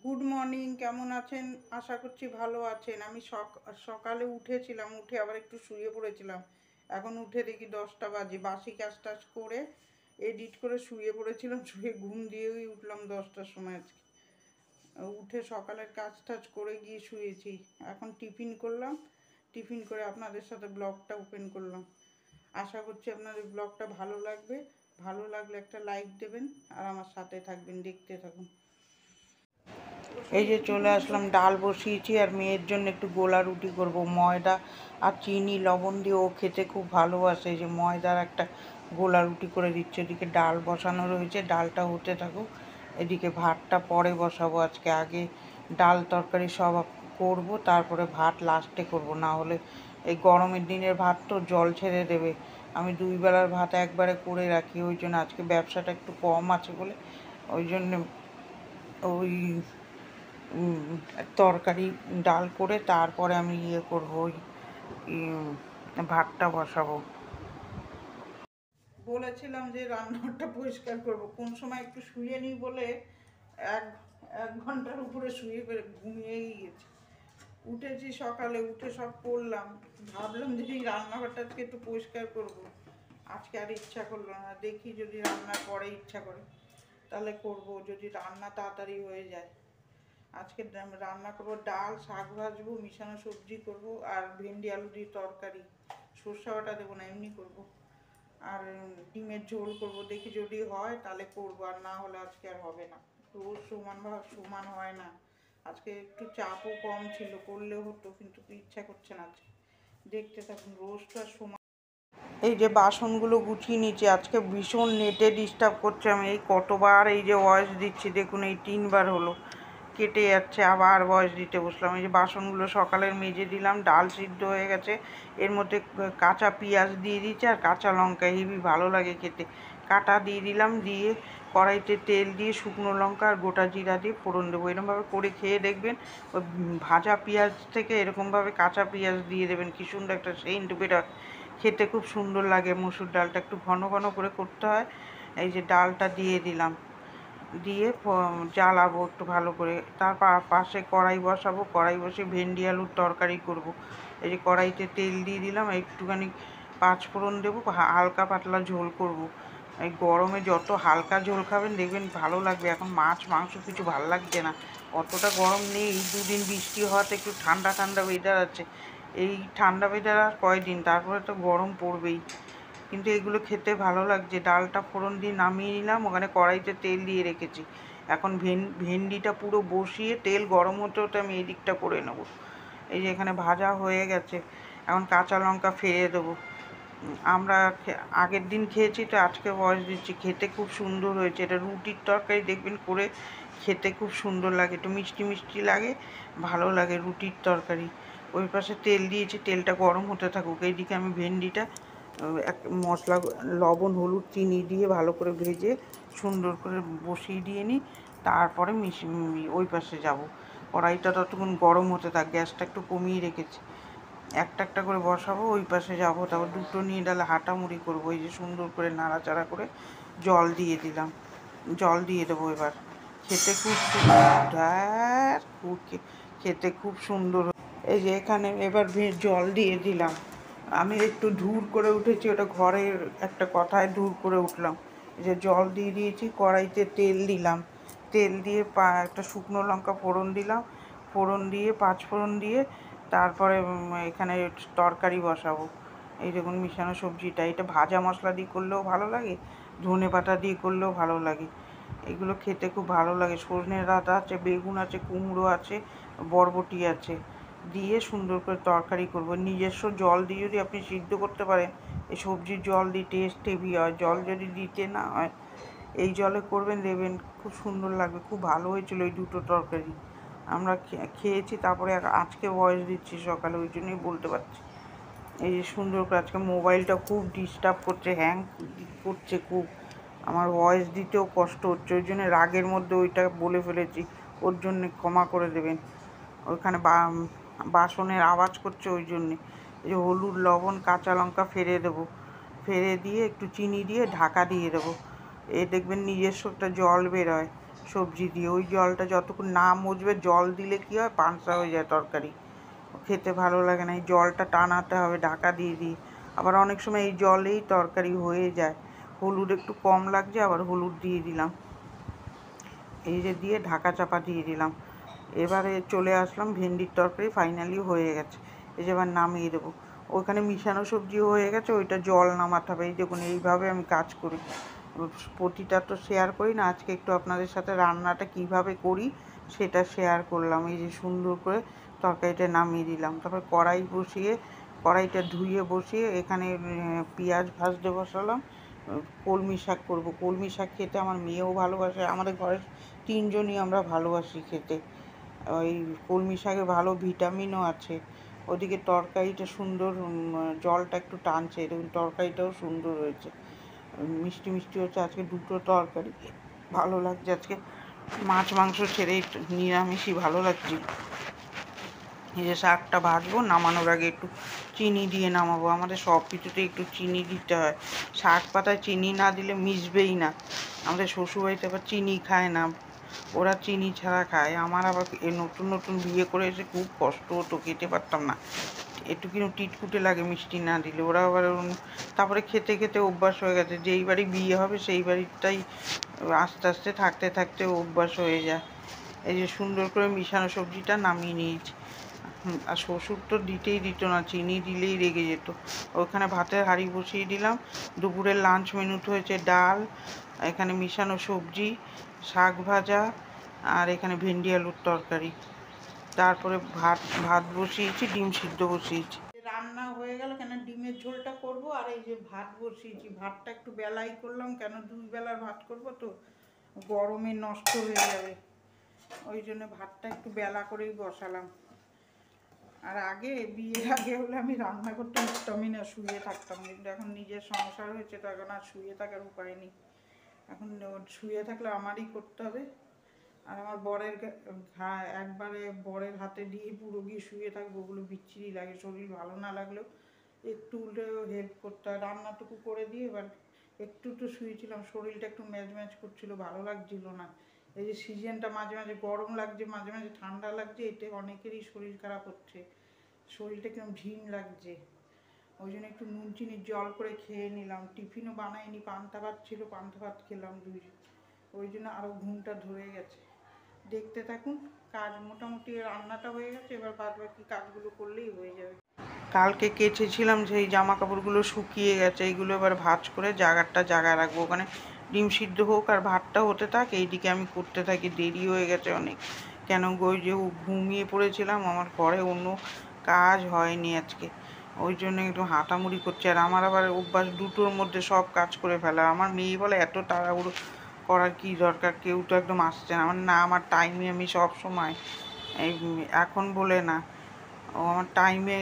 Good morning, কেমন আছেন? আশা করছি ভালো আছেন। আমি সকালে উঠেছিলাম, উঠে আবার একটু শুয়ে পড়েছিলাম। এখন উঠে দেখি 10টা বাজে। বাসি কাজ টাজ করে এডিট করে শুয়ে পড়েছিলাম, শুয়ে ঘুম দিয়েই উঠলাম 10টার সময় আজকে। উঠে সকালের কাজ টাজ করে গিয়ে শুয়েছি। এখন টিফিন করলাম, টিফিন করে আপনাদের সাথে ব্লগটা ওপেন করলাম। আশা করছি আপনাদের ব্লগটা ভালো লাগবে। ভালো লাগলে একটা লাইক দেবেন আর আমার সাথে থাকবেন, দেখতে থাকুন। এই যে চলে আসলাম, ডাল বসিয়েছি আর মেয়ের জন্য একটু গোলা রুটি করব। ময়দা আর চিনি লবণ দিয়ে ও খেতে খুব ভালোবাসে। এই যে ময়দার একটা গোলা রুটি করে দিচ্ছে। এদিকে ডাল বসানো রয়েছে, ডালটা হতে থাকুক। এদিকে ভাতটা পরে বসাবো। আজকে আগে ডাল তরকারি সব করব, তারপরে ভাত লাস্টে করব, না হলে এই গরমের দিনের ভাত তো জল ছেড়ে দেবে। আমি 2 বেলার ভাত একবারে করে রাখি। ওই জন্য আজকে ব্যবসাটা একটু কম আছে বলে ওই জন্য ওই তরকারি ডাল করে তারপরে আমি করবো, ওই ভাতটা বসাবো। বলেছিলাম যে রান্নাঘরটা পরিষ্কার করব, কোন সময় একটু শুয়ে নিই বলে এক এক ঘন্টার উপরে শুয়ে ঘুমিয়েই গেছি। উঠেছি সকালে, উঠে সব করলাম, ভাবলাম যে এই রান্নাঘরটা আজকে একটু পরিষ্কার করব। আজকে আর ইচ্ছা করলো না। দেখি যদি রান্নার পরে ইচ্ছা করে তাহলে করব, যদি রান্না তাড়াতাড়ি হয়ে যায়। আজকে রান্না করবো ডাল, শাক ভাজবো, মিশানো সবজি করব, আর ভেন্ডি আলু দিয়ে তরকারি। সর্ষে বাটা দেবো না, এমনি করব। আর ডিমের ঝোল করব। দেখি যদি হয় তাহলে করবো, আর না হলে আজকে আর হবে না। রোজ সমান হয় না। আজকে একটু চাপও কম ছিল, করলেও হতো, কিন্তু ইচ্ছা করছে না আজকে। দেখতে থাকুন, রোজ তো আর সমান। এই যে বাসনগুলো গুছিয়ে নিচ্ছি। আজকে ভীষণ নেটে ডিস্টার্ব করছে। আমি এই কতবার এই যে ভয়েস দিচ্ছি, দেখুন এই 3বার হলো, কেটে যাচ্ছে, আবার ভয়েস দিতে বসলাম। এই যে বাসনগুলো সকালের মেজে দিলাম, ডাল সিদ্ধ হয়ে গেছে। এর মধ্যে কাঁচা পেঁয়াজ দিয়ে দিচ্ছি আর কাঁচা লঙ্কা, হেবি ভালো লাগে খেতে। কাটা দিয়ে দিলাম, দিয়ে কড়াইতে তেল দিয়ে শুকনো লঙ্কা আর গোটা জিরা দিয়ে ফোড়ন দেবো। এরকমভাবে করে খেয়ে দেখবেন। ওই ভাজা পেঁয়াজ থেকে এরকমভাবে কাঁচা পেঁয়াজ দিয়ে দেবেন, কি সুন্দর একটা সেন্ট বেরোয়, খেতে খুব সুন্দর লাগে। মসুর ডালটা একটু ঘন ঘন করে করতে হয়। এই যে ডালটা দিয়ে দিলাম, দিয়ে জ্বালাবো একটু ভালো করে। তার পাশে কড়াই বসাবো, কড়াই বসে ভেন্ডি আলুর তরকারি করব। এই যে কড়াইতে তেল দিয়ে দিলাম, একটুখানি পাঁচফোড়ন দেবো, হালকা পাতলা ঝোল করব। এই গরমে যত হালকা ঝোল খাবেন দেখবেন ভালো লাগবে। এখন মাছ মাংস কিছু ভালো লাগছে না, অতটা গরম নেই। 2 দিন বৃষ্টি হওয়াতে একটু ঠান্ডা ঠান্ডা ওয়েদার আছে। এই ঠান্ডা ওয়েদার আর কয়দিন, তারপরে তো গরম পড়বেই। কিন্তু এগুলো খেতে ভালো লাগছে। ডালটা ফোড়ন দিয়ে নামিয়ে নিলাম, ওখানে কড়াইতে তেল দিয়ে রেখেছি। এখন ভেন্ডিটা পুরো বসিয়ে তেল গরম হতে হতে আমি এই দিকটা করে নেব। এই যে এখানে ভাজা হয়ে গেছে, এখন কাঁচা লঙ্কা ফেলে দেবো। আমরা আগের দিন খেয়েছি তো আজকে ভয়েস দিচ্ছি। খেতে খুব সুন্দর হয়েছে। এটা রুটির তরকারি দেখবেন করে খেতে খুব সুন্দর লাগে, একটু মিষ্টি মিষ্টি লাগে, ভালো লাগে রুটির তরকারি। ওই পাশে তেল দিয়েছি, তেলটা গরম হতে থাকুক। এইদিকে আমি ভেন্ডিটা এক মশলা, লবণ হলুদ চিনি দিয়ে ভালো করে ভেজে সুন্দর করে বসিয়ে দিয়ে নিই। তারপরে ওই পাশে যাব। কড়াইটা ততক্ষণ গরম হতে থাক, গ্যাসটা একটু কমিয়ে রেখেছি। একটা একটা করে বসাবো, ওই পাশে যাবো, তারপর দুটো নিয়ে ডালে হাঁটামুড়ি করবো। এই যে সুন্দর করে নাড়াচাড়া করে জল দিয়ে দিলাম, জল দিয়ে দেবো এবার। খেতে খুব সুন্দর, খেতে খুব সুন্দর। এই যে এখানে এবার জল দিয়ে দিলাম। আমি একটু ধুর করে উঠেছি, ওটা ঘরের একটা কথায় ধুর করে উঠলাম। এই যে জল দিয়ে দিয়েছি, কড়াইতে তেল দিলাম, তেল দিয়ে একটা শুকনো লঙ্কা ফোড়ন দিলাম, ফোড়ন দিয়ে পাঁচফোড়ন দিয়ে তারপরে এখানে তরকারি বসাবো। এই দেখুন মিশানো সবজিটা, এটা ভাজা মশলা দিয়ে করলেও ভালো লাগে, ধনে পাতা দিয়ে করলেও ভালো লাগে। এগুলো খেতে খুব ভালো লাগে। সজনে ডাঁটা আছে, বেগুন আছে, কুমড়ো আছে, বরবটি আছে, দিয়ে সুন্দর করে তরকারি করব। নিজস্ব জল দিয়ে যদি আপনি সিদ্ধ করতে পারেন, এই সবজির জল দিয়ে টেস্ট হেভি হয়। জল যদি দিতে না হয়, এই জলে করবেন, দেখবেন খুব সুন্দর লাগবে। খুব ভালো হয়েছিল এই দুটো তরকারি, আমরা খেয়েছি। তারপরে আজকে ভয়েস দিচ্ছি সকালে, ওই জন্যই বলতে পারছি। এই যে সুন্দর করে, আজকে মোবাইলটা খুব ডিস্টার্ব করছে, হ্যাং করছে খুব, আমার ভয়েস দিতেও কষ্ট হচ্ছে। ওই জন্য রাগের মধ্যে ওইটা বলে ফেলেছি, ওর জন্যে ক্ষমা করে দেবেন। ওইখানে বাসনের আওয়াজ করছে, ওই জন্যে। এই যে হলুদ লবণ কাঁচা লঙ্কা ফেলে দেবো, ফেলে দিয়ে একটু চিনি দিয়ে ঢাকা দিয়ে দেবো। দেখবেন নিজস্ব একটা জল বেরোয়, সবজি দিয়ে। ওই জলটা যতক্ষণ না মজবে, জল দিলে কী হয়, পানসা হয়ে যায় তরকারি, খেতে ভালো লাগে না। এই জলটা টানাতে হবে ঢাকা দিয়ে দিয়ে। আবার অনেক সময় এই জলেই তরকারি হয়ে যায়। হলুদ একটু কম লাগছে, আবার হলুদ দিয়ে দিলাম, এই যে দিয়ে ঢাকা চাপা দিয়ে দিলাম। এবারে চলে আসলাম, ভেন্ডির তরকারি ফাইনালি হয়ে গেছে। এই যে এবার নামিয়ে দেবো। ওইখানে মিশানো সবজি হয়ে গেছে, ওইটা জল নামাতে হবে। এই দেখুন, এইভাবে আমি কাজ করি। প্রতিটা তো শেয়ার করি না, আজকে একটু আপনাদের সাথে রান্নাটা কিভাবে করি সেটা শেয়ার করলাম। এই যে সুন্দর করে তরকারিটা নামিয়ে দিলাম, তারপর কড়াই বসিয়ে, কড়াইটা ধুয়ে বসিয়ে এখানে পেঁয়াজ ভাজতে বসালাম। কলমি শাক করবো। কলমি শাক খেতে আমার মেয়েও ভালোবাসে, আমাদের ঘরের তিনজনই আমরা ভালোবাসি খেতে। ওই কলমি শাকে ভালো ভিটামিনও আছে। ওদিকে তরকারিটা সুন্দর, জলটা একটু টানছে, দেখুন তরকারিটাও সুন্দর হয়েছে, মিষ্টি মিষ্টি হচ্ছে। আজকে দুটো তরকারি ভালো লাগছে। আজকে মাছ মাংস ছেড়ে নিরামিষই ভালো লাগছে। এই যে শাকটা ভাজবো, নামানোর আগে একটু চিনি দিয়ে নামাবো। আমাদের সব কিছুতে একটু চিনি দিতে হয়, শাক পাতায় চিনি না দিলে মিশবেই না। আমাদের শ্বশুরবাড়িতে আবার চিনি খায় না, ওরা চিনি ছাড়া খায়। আমার আবার নতুন নতুন বিয়ে করে এসে খুব কষ্ট হতো, খেতে পারতাম না, একটু কিন্তু টিটকুটে লাগে মিষ্টি না দিলে। ওরা আবার তারপরে খেতে খেতে অভ্যাস হয়ে গেছে। যেই বাড়ি বিয়ে হবে সেই বাড়িটাই আস্তে আস্তে থাকতে থাকতে অভ্যাস হয়ে যায়। এই যে সুন্দর করে মিশানো সবজিটা নামিয়ে নিয়েছি। আর শ্বশুর তো দিতেই দিত না, চিনি দিলেই রেগে যেত। ওখানে ভাতের হাঁড়ি বসিয়ে দিলাম। দুপুরের লাঞ্চ মেনুতে হয়েছে ডাল, এখানে মিশানো সবজি, শাক ভাজা, আর এখানে ভেন্ডি আলুর তরকারি। তারপরে ভাত বসিয়েছি, ডিম সিদ্ধ বসিয়েছি। রান্না হয়ে গেল, কেন ডিমের ঝোলটা করব। আর এই যে ভাত বসিয়েছি, ভাতটা একটু বেলাই করলাম, কেন 2 বেলার ভাত করব তো, গরমে নষ্ট হয়ে যাবে, ওই জন্য ভাতটা একটু বেলা করেই বসালাম। আর আগে, বিয়ের আগে হলে আমি রান্না করতে উঠতামই না, শুয়ে থাকতাম। কিন্তু এখন নিজের সংসার হয়েছে তো এখন আর শুয়ে থাকার উপায় নেই। এখন শুয়ে থাকলে আমারই করতে হবে। আর আমার বরের একবারে বরের হাতে দিয়ে পুরো গিয়ে শুয়ে থাকবো, ওগুলো বিচ্ছিরি লাগে। শরীর ভালো না লাগলেও একটু উল্টেও হেল্প করতে হয়। রান্নাটুকু করে দিয়ে এবার একটু তো শুয়েছিলাম, শরীরটা একটু ম্যাজ ম্যাজ করছিল, ভালো লাগছিল না। এই যে সিজনটা মাঝে মাঝে গরম লাগছে, মাঝে মাঝে ঠান্ডা লাগছে, এতে অনেকেরই শরীর খারাপ হচ্ছে, শরীরটা কেমন ঝিম লাগছে। ওই জন্য একটু নুন চিনির জল করে খেয়ে নিলাম। টিফিনও বানাইনি, পান্তা ভাত ছিল, পান্তা ভাত খেলাম 2। ওই জন্য আরও ঘুমটা ধরে গেছে। দেখতে থাকুন, কাজ মোটামুটি রান্নাটা হয়ে গেছে, এবার বাদ বাকি কাজগুলো করলেই হয়ে যাবে। কালকে কেচেছিলাম সেই জামা কাপড়গুলো শুকিয়ে গেছে, এইগুলো এবার ভাঁজ করে জায়গায় রাখবো। ওখানে ডিম সিদ্ধ হোক আর ভাতটা হতে থাক, এইদিকে আমি করতে থাকি। দেরি হয়ে গেছে অনেক, কেন ওই যে ঘুমিয়ে পড়েছিলাম, আমার ঘরে অন্য কাজ হয়নি আজকে, ওই জন্য একটু হাঁটামুড়ি করছে। আর আমার আবার অভ্যাস 2টোর মধ্যে সব কাজ করে ফেলা। আমার মেয়ে বলে এত তাড়াহুড়ো করার কি দরকার, কেউ তো একদম আসছে না। আমার না, আমার টাইমে আমি সব সময়, এই এখন বলে না, ও আমার টাইমে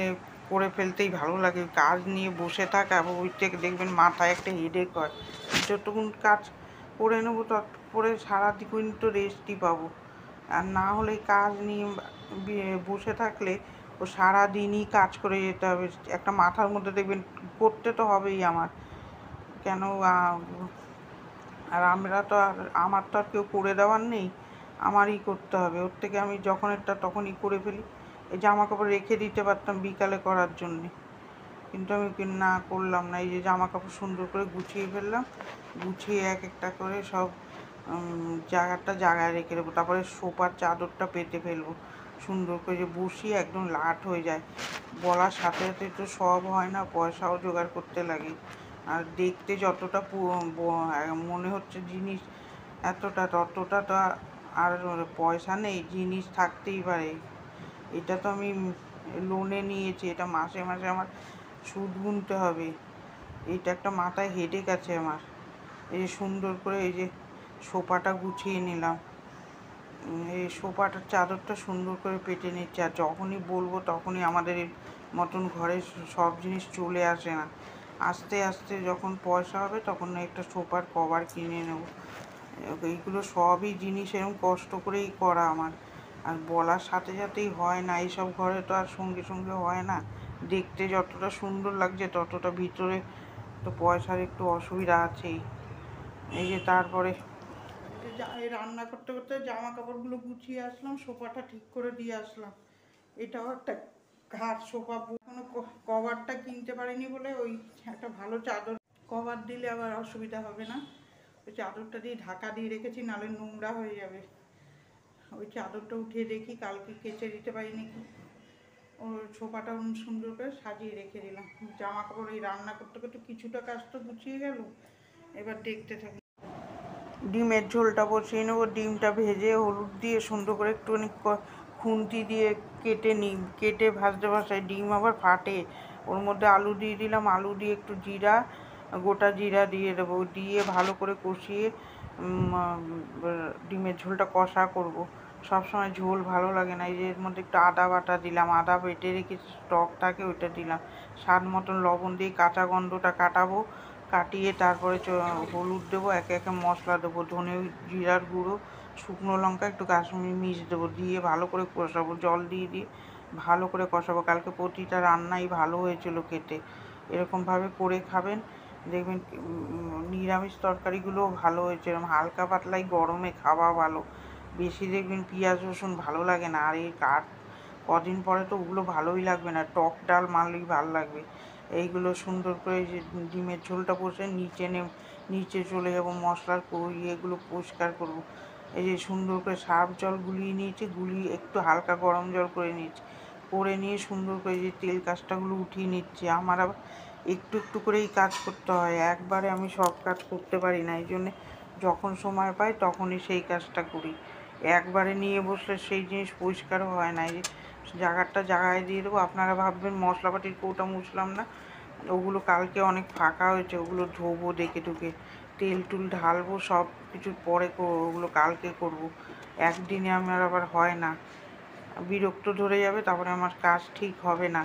করে ফেলতেই ভালো লাগে। কাজ নিয়ে বসে থাকা, ওই থেকে দেখবেন মাথায় একটা হেডেক হয়। যতক্ষণ কাজ করে নেবো ততপরে সারাদিন তো রেস্টই পাবো। আর না হলে কাজ নিয়ে বসে থাকলে ও সারাদিনই কাজ করে যেতে হবে। একটা মাথার মধ্যে দেখবেন করতে তো হবেই আমার, কেন আর আমরা তো আর, আমার তো আর কেউ করে দেওয়ার নেই, আমারই করতে হবে। ওর থেকে আমি যখন একটা তখনই করে ফেলি। এই জামা কাপড় রেখে দিতে পারতাম বিকালে করার জন্যে, কিন্তু আমি না করলাম না। এই যে জামা কাপড় সুন্দর করে গুছিয়ে ফেললাম, গুছিয়ে এক একটা করে সব জায়গায় রেখে দেবো। তারপরে সোফার চাদরটা পেতে ফেলবো সুন্দর করে, যে বসিয়ে একদম লাট হয়ে যায়। বলার সাথে সাথে তো সব হয় না, পয়সাও জোগাড় করতে লাগে। আর দেখতে যতটা মনে হচ্ছে জিনিস এতটা, ততটা তো আর পয়সা নেই, জিনিস থাকতেই পারে। এটা তো আমি লোনে নিয়েছি, এটা মাসে মাসে আমার সুদ গুনতে হবে। এইটা একটা মাথায় হেডেক আছে আমার। এই যে সুন্দর করে এই যে সোফাটা গুছিয়ে নিলাম, এই সোফাটার চাদরটা সুন্দর করে পেতে নিচ্ছি। আর যখনই বলবো তখনই আমাদের মতন ঘরে সব জিনিস চলে আসে না। আস্তে আস্তে যখন পয়সা হবে তখন একটা সোফার কভার কিনে নেব। এইগুলো সবই জিনিস এরকম কষ্ট করেই করা আমার, আর বলার সাথে সাথেই হয় না। এইসব ঘরে তো আর সঙ্গে সঙ্গে হয় না। দেখতে যতটা সুন্দর লাগছে ততটা ভিতরে তো পয়সার একটু অসুবিধা আছেই। এই যে তারপরে এই রান্না করতে করতে জামা কাপড়গুলো গুছিয়ে আসলাম, সোফাটা ঠিক করে দিয়ে আসলাম। এটাও একটা ঘাট সোফা, কোনো কভারটা কিনতে পারিনি বলে ওই একটা ভালো চাদর, কভার দিলে আবার অসুবিধা হবে না। ওই চাদরটা দিয়ে ঢাকা দিয়ে রেখেছি, নাহলে নোংরা হয়ে যাবে। ওই চাদরটা উঠিয়ে দেখি কালকে কেচে দিতে পারি নাকি। ওর সোফাটা সুন্দর করে সাজিয়ে রেখে দিলাম। জামা কাপড় এই রান্না করতে করতে কিছুটা কাজ তো গুছিয়ে গেল, এবার দেখতে থাকি। ডিমের ঝোলটা বসিয়ে নেবো। ডিমটা ভেজে হলুদ দিয়ে সুন্দর করে একটুখানি খুন্তি দিয়ে কেটে নিই, কেটে ভাজতে বসাই। ডিম আবার ফাটে। ওর মধ্যে আলু দিয়ে দিলাম, আলু দিয়ে একটু জিরা, গোটা জিরা দিয়ে দেবো, দিয়ে ভালো করে কষিয়ে ডিমের ঝোলটা কষা করব। সবসময় ঝোল ভালো লাগে না, এই যে এর মধ্যে একটু আদা বাটা দিলাম, আদা বেটে রেখে স্টক থাকে ওইটা দিলাম, স্বাদ মতন লবণ দিয়ে কাঁচা গন্ধটা কাটাবো, কাটিয়ে তারপরে হলুদ দেবো, একে একে মশলা দেবো, ধনে জিরার গুঁড়ো, শুকনো লঙ্কা, একটু কাশ্মীরি মির্চ দেবো, দিয়ে ভালো করে কষাবো, জল দিয়ে দিয়ে ভালো করে কষাবো। কালকে প্রতিটা রান্নাই ভালো হয়েছিল খেতে। এরকমভাবে করে খাবেন, দেখবেন নিরামিষ তরকারিগুলোও ভালো হয়েছে। এরকম হালকা পাতলাই গরমে খাওয়া ভালো। বেশি দেখবেন পেঁয়াজ রসুন ভালো লাগে না, আর এই কদিন পরে তো ওগুলো ভালোই লাগবে না, টক ডাল মারলেই ভালো লাগবে। এইগুলো সুন্দর করে যে ডিমের ঝোলটা বসে নিচে চলে যাবো, মশলার ইয়েগুলো পরিষ্কার করব। এই যে সুন্দর করে সার্ফ জল গুলিয়ে নিয়েছি, গুলিয়ে একটু হালকা গরম জল করে নিয়েছি, করে নিয়ে সুন্দর করে যে তেল কাজটাগুলো উঠিয়ে নিচ্ছি। আমার আবার একটু একটু করেই কাজ করতে হয়, একবারে আমি সব কাজ করতে পারি না, এই জন্যে যখন সময় পাই তখনই সেই কাজটা করি। একবারে নিয়ে বসলে সেই জিনিস পরিষ্কারও হয় না। এই যে জায়গায় দিয়ে দেবো। আপনারা ভাববেন মশলাপাতির কৌটা মুছলাম না, ওগুলো কালকে অনেক ফাঁকা হয়েছে, ওগুলো ধোবো দেখে ঢুকে, তেল টুল ঢালবো, সব কিছুর পরে করবো, ওগুলো কালকে করব। একদিনে আমার আবার হয় না, বিরক্ত ধরে যাবে, তারপরে আমার কাজ ঠিক হবে না।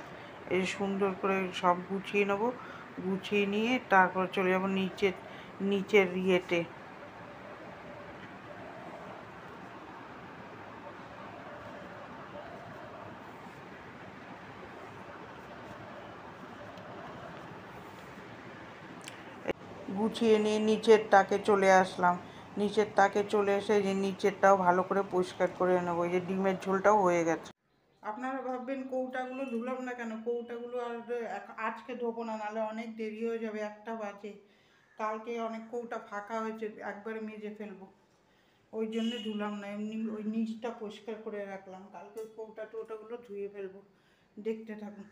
এই সুন্দর করে সব গুছিয়ে নেবো, গুছিয়ে নিয়ে তারপর চলে যাবো নিচের ইয়েতে। গুছিয়ে নিয়ে নিচের তাকে চলে আসলাম। নিচের তাকে চলে এসে যে নিচেরটাও ভালো করে পরিষ্কার করে নেবো। এই যে ডিমের ঝোলটাও হয়ে গেছে। আপনারা ভাববেন কৌটাগুলো ধুলাম না কেন, কৌটাগুলো আর আজকে ধোবো না, নাহলে অনেক দেরি হয়ে যাবে, 1টা বাজে। কালকে অনেক কৌটা ফাঁকা হয়েছে, একবারে মেজে ফেলবো, ওই জন্য ধুলাম না। এমনি ওই নিচটা পরিষ্কার করে রাখলাম, কালকে ওই কৌটা টোটাগুলো ধুয়ে ফেলবো। দেখতে থাকুন।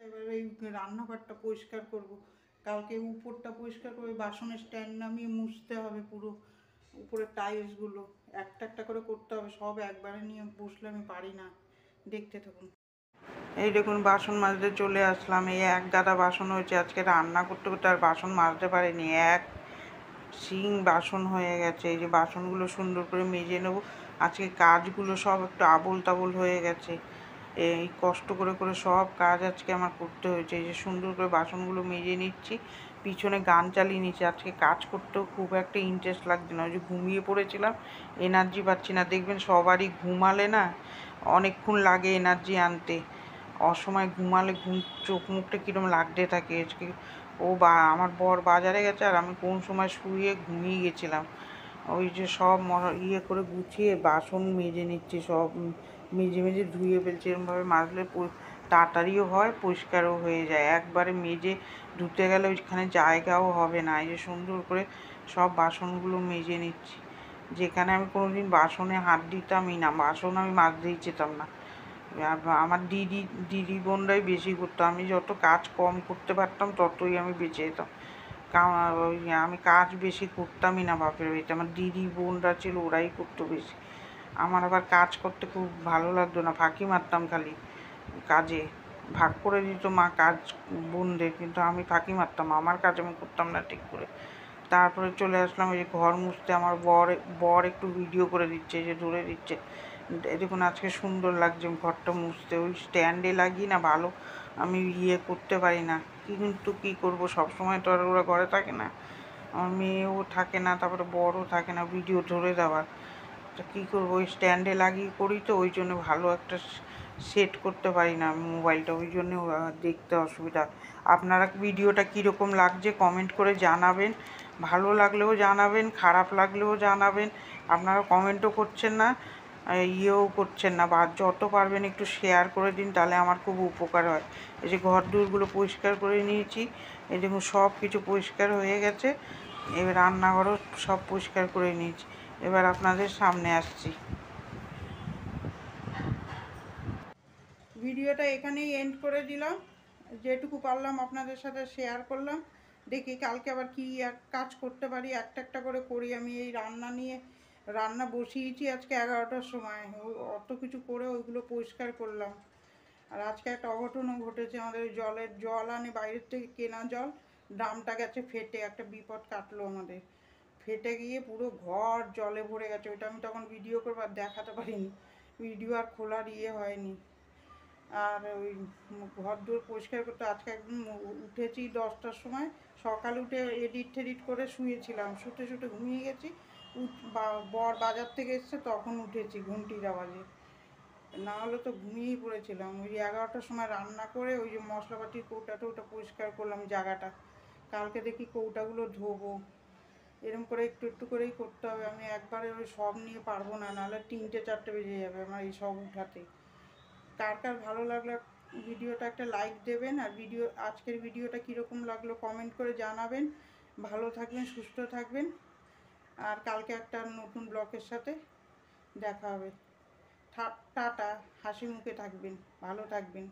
এবার এই রান্নাঘরটা পরিষ্কার করব, কালকে উপরটা পরিষ্কার করে বাসনের স্ট্যান্ড নামিয়ে মুছতে হবে, পুরো উপরে টাইলসগুলো একটা একটা করে করতে হবে, সব একবারে নিয়ে বসলে আমি পারি না। দেখতে থাকুন। এই দেখুন বাসন মাজতে চলে আসলাম। এই এক গাদা বাসন হয়েছে, আজকে রান্না করতে করতে আর বাসন মাজতে পারিনি, এক সিং বাসন হয়ে গেছে। এই যে বাসনগুলো সুন্দর করে মেজে নেবো। আজকে কাজগুলো সব একটু আবোল তাবোল হয়ে গেছে, এই কষ্ট করে করে সব কাজ আজকে আমার করতে হয়েছে। এই যে সুন্দর করে বাসনগুলো মেজে নিচ্ছি, পিছনে গান চালিয়ে নিচ্ছি। আজকে কাজ করতেও খুব একটা ইন্টারেস্ট লাগছে না, ওই যে ঘুমিয়ে পড়েছিলাম, এনার্জি পাচ্ছি না। দেখবেন সবারই ঘুমালে না অনেকক্ষণ লাগে এনার্জি আনতে, অসময় ঘুমালে চোখ মুখটা কীরকম লাগতে থাকে। আজকে আমার বর বাজারে গেছে, আর আমি কোন সময় শুয়ে ঘুমিয়ে গেছিলাম। ওই যে সব ইয়ে করে গুছিয়ে বাসন মেজে নিচ্ছি, সব মেজে মেজে ধুয়ে ফেলছি। এরকমভাবে মাজলে তাড়াতাড়িও হয়, পরিষ্কারও হয়ে যায়। একবারে মেজে ধুতে গেলে ওইখানে জায়গাও হবে না। এই যে সুন্দর করে সব বাসনগুলো মেজে নিচ্ছি। যেখানে আমি কোনোদিন বাসনে হাত দিতামই না, বাসন আমি মাজতেই যেতাম না, আমার দিদি বোনরাই বেশি করতো। আমি যত কাজ কম করতে পারতাম ততই আমি বেঁচে যেতাম, কারণ আমি কাজ বেশি করতামই না বাপের বাড়িতে। আমার দিদি বোনরা ছিল, ওরাই করতো বেশি। আমার আবার কাজ করতে খুব ভালো লাগতো না, ফাঁকি মারতাম খালি কাজে। ভাগ করে দিত মা কাজ বোনদের, কিন্তু আমি ফাঁকি মারতাম, আমার কাজ আমি করতাম না ঠিক করে। তারপরে চলে আসলাম এই যে ঘর মুছতে। আমার বর একটু ভিডিও করে দিচ্ছে, যে ধরে দিচ্ছে। দেখুন আজকে সুন্দর লাগছে ঘরটা মুছতে। ওই স্ট্যান্ডে লাগিয়ে না ভালো আমি ইয়ে করতে পারি না, কিন্তু কী করবো, সবসময় তো আর ওরা ঘরে থাকে না, আমার মেয়েও থাকে না, তারপরে বড়ও থাকে না ভিডিও ধরে দেওয়ার। তা কী করবো, ওই স্ট্যান্ডে লাগিয়ে করি তো, ওই জন্য ভালো একটা সেট করতে পারি না আমি মোবাইলটা, ওই জন্য দেখতে অসুবিধা। আপনারা ভিডিওটা কীরকম লাগছে কমেন্ট করে জানাবেন, ভালো লাগলেও জানাবেন, খারাপ লাগলেও জানাবেন। আপনারা কমেন্টও করছেন না, ইয়েও করছেন না, বা যত পারবেন একটু শেয়ার করে দিন, তাহলে আমার খুব উপকার হয়। এই যে ঘর দূরগুলো পরিষ্কার করে নিয়েছি, এই দেখুন সব কিছু পরিষ্কার হয়ে গেছে। এবার রান্নাঘরও সব পরিষ্কার করে নিয়েছি। এবার আপনাদের সামনে আসছি। ভিডিওটা এখানেই এন্ড করে দিলাম, যেটুকু পারলাম আপনাদের সাথে শেয়ার করলাম। দেখি কালকে আবার কি এক কাজ করতে পারি, একটা একটা করে করি। আমি এই রান্না নিয়ে রান্না বসিয়েছি আজকে 11টার সময়, অত কিছু করে ওইগুলো পরিষ্কার করলাম। আর আজকে একটা অঘটনও ঘটেছে, আমাদের জল আনে বাইরের থেকে, কেনা জল, ড্রামটা গেছে ফেটে, একটা বিপদ কাটলো আমাদের। ফেটে গিয়ে পুরো ঘর জলে ভরে গেছে। ওইটা আমি তখন ভিডিও করবো আর দেখাতে পারিনি, ভিডিও আর খোলার হয়নি। আর ওই ঘর দূর পরিষ্কার করতে আজকে একদম উঠেছি 10টার সময়, সকালে উঠে এডিট টেডিট করে শুয়েছিলাম, শুতে শুতে ঘুমিয়ে গেছি। বর বাজার থেকে এসছে তখন উঠেছি ঘুমটির আওয়াজে, না হলে তো ঘুমিয়েই পড়েছিলাম। ওই 11টার সময় রান্না করে ওই যে মশলাপাতির কৌটা টৌটা পরিষ্কার করলাম জায়গাটা। কালকে দেখি কৌটাগুলো ধোবো, এরকম করে একটু একটু করেই করতে হবে। আমি একবারে ওই সব নিয়ে পারবো না, নাহলে 3টে 4টে বেজে যাবে আমার এই সব উঠাতে। কার কার ভালো লাগলো ভিডিওটা একটা লাইক দেবেন, আর আজকের ভিডিওটা কীরকম লাগলো কমেন্ট করে জানাবেন। ভালো থাকবেন, সুস্থ থাকবেন, আর কালকে একটা নতুন ব্লগের সাথে দেখা হবে। টাটা, হাসি মুখে থাকবেন, ভালো থাকবেন।